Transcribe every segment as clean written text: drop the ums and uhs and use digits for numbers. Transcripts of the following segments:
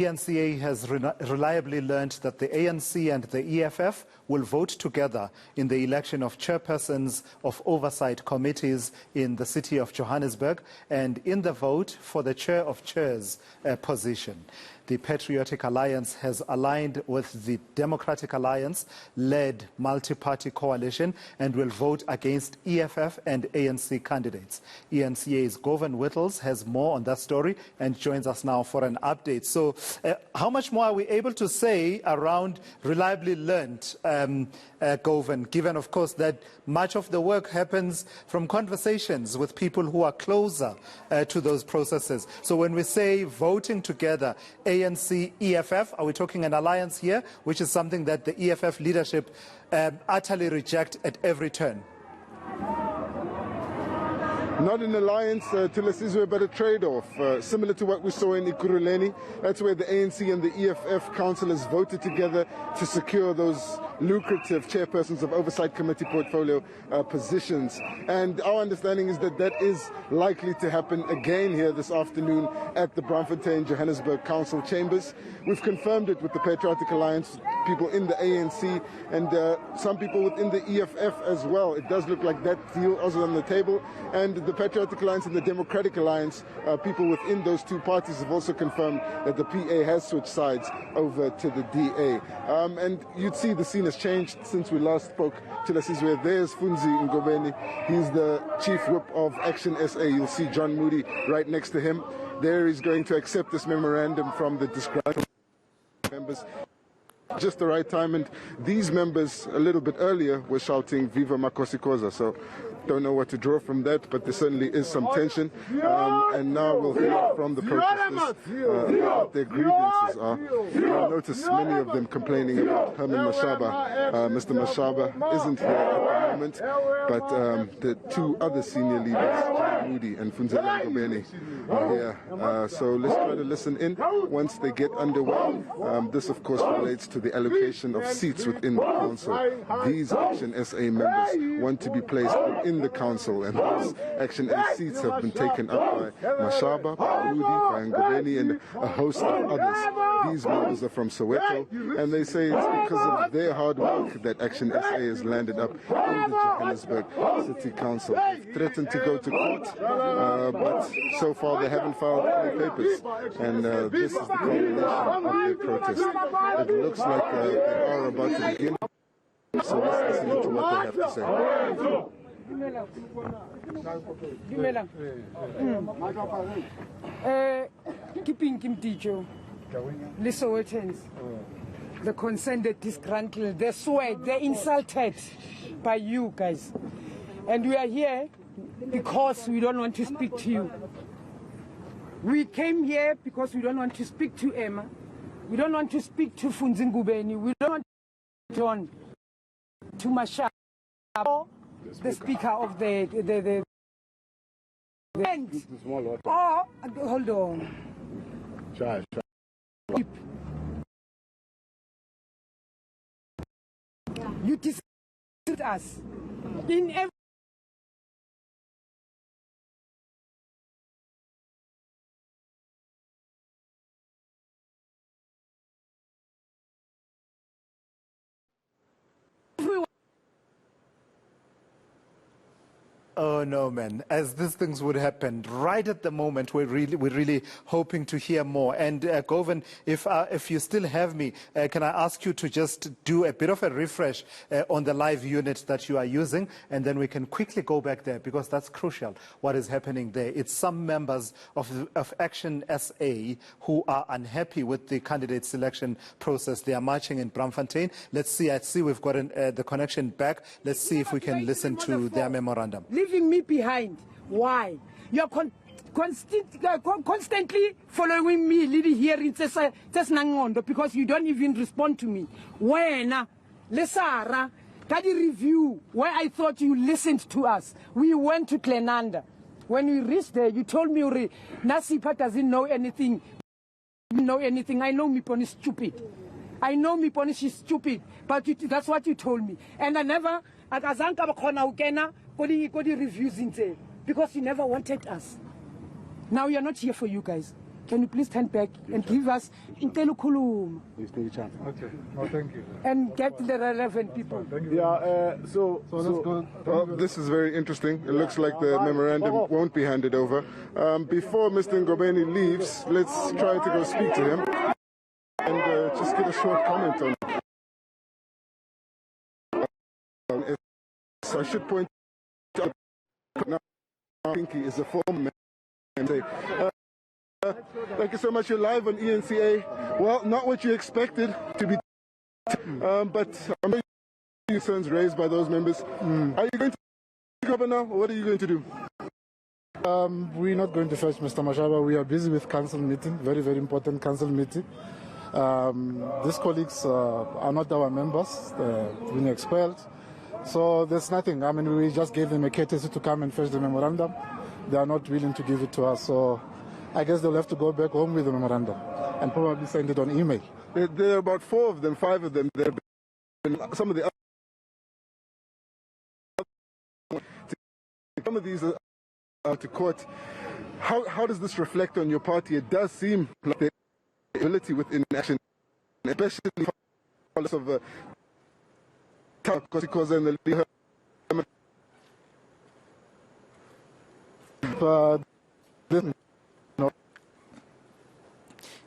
eNCA has reliably learned that the ANC and the EFF will vote together in the election of chairpersons of oversight committees in the city of Johannesburg and in the vote for the chair of chairs position. The Patriotic Alliance has aligned with the Democratic Alliance-led multi-party coalition and will vote against EFF and ANC candidates. eNCA's Govan Whittles has more on that story and joins us now for an update. So how much more are we able to say around reliably learned, Govan, given, of course, that much of the work happens from conversations with people who are closer to those processes? So when we say voting together, ANC, EFF, are we talking an alliance here, which is something that the EFF leadership utterly reject at every turn? Not an alliance, Tilasizwe, but a trade-off, similar to what we saw in Ikuruleni. That's where the ANC and the EFF councillors voted together to secure those lucrative chairpersons of oversight committee portfolio positions. And our understanding is that that is likely to happen again here this afternoon at the Braamfontein Johannesburg Council chambers. We've confirmed it with the Patriotic Alliance, people in the ANC and some people within the EFF as well. It does look like that deal is on the table. And the Patriotic Alliance and the Democratic Alliance, people within those two parties have also confirmed that the PA has switched sides over to the DA. And you'd see the scene has changed since we last spoke to Lasizwe. There's Funzi Ngobeni. He's the chief whip of Action SA. You'll see John Moody right next to him. There he's going to accept this memorandum from the disgruntled members. Just the right time, and these members a little bit earlier were shouting Viva Makosikoza, so don't know what to draw from that, but there certainly is some tension. And now we'll hear from the protesters what their grievances are. You'll notice many of them complaining about Herman Mashaba. Mr. Mashaba isn't here at the moment, but the two other senior leaders, John Moody and Funzile Ngobeni, are here. So let's try to listen in once they get underway. This, of course, relates to the allocation of seats within the council. These Action SA members want to be placed in the council, and those Action SA seats have been taken up by Mashaba, by Moody, by Ngobeni, and a host of others. These members are from Soweto, and they say it's because of their hard work that Action SA has landed up in the Johannesburg City Council. They've threatened to go to court, but so far they haven't filed any papers, and this is the culmination of their protest. It looks like they are about to begin, so let's listen to what they have to say. Keeping Kim Tijo, the Sowetans, the concerned, the disgruntled, they're sweat, they're insulted by you guys. And we are here because we don't want to speak to you. We came here because we don't want to speak to Emma. We don't want to speak to Funzi Ngobeni. We don't want to John, to Mashaba, the speaker of the and, oh, hold on. You disrespect us in every. Oh no, man! As these things would happen right at the moment, we're really hoping to hear more. And Govan, if you still have me, can I ask you to just do a bit of a refresh on the live unit that you are using, and then we can quickly go back there because that's crucial. What is happening there? It's some members of Action SA who are unhappy with the candidate selection process. They are marching in Braamfontein. Let's see. I see we've gotten the connection back. Let's see if we can listen to their memorandum. Leaving me behind. Why? You're constantly following me, leading here in Nangondo, because you don't even respond to me. When Lesara got a review where I thought you listened to us, we went to Klenanda. When we reached there, you told me Nasipa doesn't know anything. I know Mipon is stupid. I know Mipon is stupid, but that's what you told me. And I never, at Azanka Ukena, reviews in there because you never wanted us. Now we are not here for you guys. Can you please turn back and give us Intelu Kulum Okay. No, thank you. and get the relevant people? Yeah, so let's go. well, this is very interesting. It looks like the memorandum won't be handed over. Before Mr. Ngobeni leaves, let's try to go speak to him and just get a short comment on it. I should point out now Pinky is a former member. Thank you so much. You're live on eNCA. Well, not what you expected to be, but I'm very concerns raised by those members. Are you going to pick up now, or what are you going to do? We're not going to fetch Mr. Mashaba. We are busy with council meeting, very, very important council meeting. These colleagues are not our members, being expelled. So there's nothing. I mean, we just gave them a courtesy to come and fetch the memorandum. They are not willing to give it to us. So I guess they'll have to go back home with the memorandum and probably send it on email. There are about 4 of them, 5 of them. There have been some of the some of these are to court. How does this reflect on your party? It does seem like the ability within action, especially because of the and the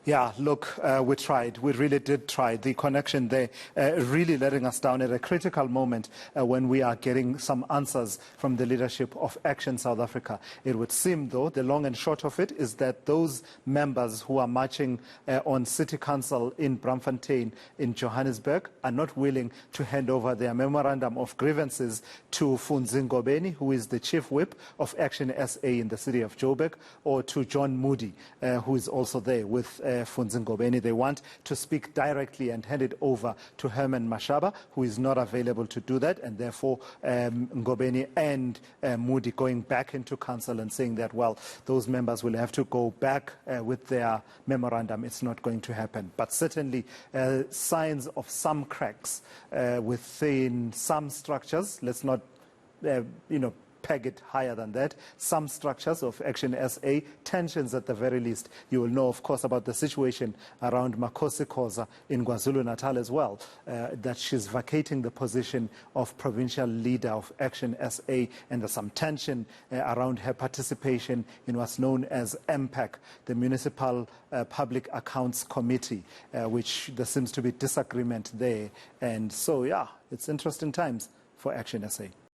Yeah, look, we tried. We really did try. The connection there really letting us down at a critical moment when we are getting some answers from the leadership of Action South Africa. It would seem, though, the long and short of it is that those members who are marching on City Council in Braamfontein in Johannesburg are not willing to hand over their memorandum of grievances to Funzi Ngobeni, who is the chief whip of Action SA in the city of Joburg, or to John Moody, who is also there with Funzi Ngobeni. They want to speak directly and hand it over to Herman Mashaba, who is not available to do that, and therefore Ngobeni and Moody going back into council and saying that, well, those members will have to go back with their memorandum. It's not going to happen. But certainly signs of some cracks within some structures. Let's not, peg it higher than that. Some structures of Action SA, tensions at the very least. You will know, of course, about the situation around Makosi Khoza in KwaZulu-Natal as well, that she's vacating the position of provincial leader of Action SA, and there's some tension around her participation in what's known as MPAC, the Municipal Public Accounts Committee, which there seems to be disagreement there. And so, yeah, it's interesting times for Action SA.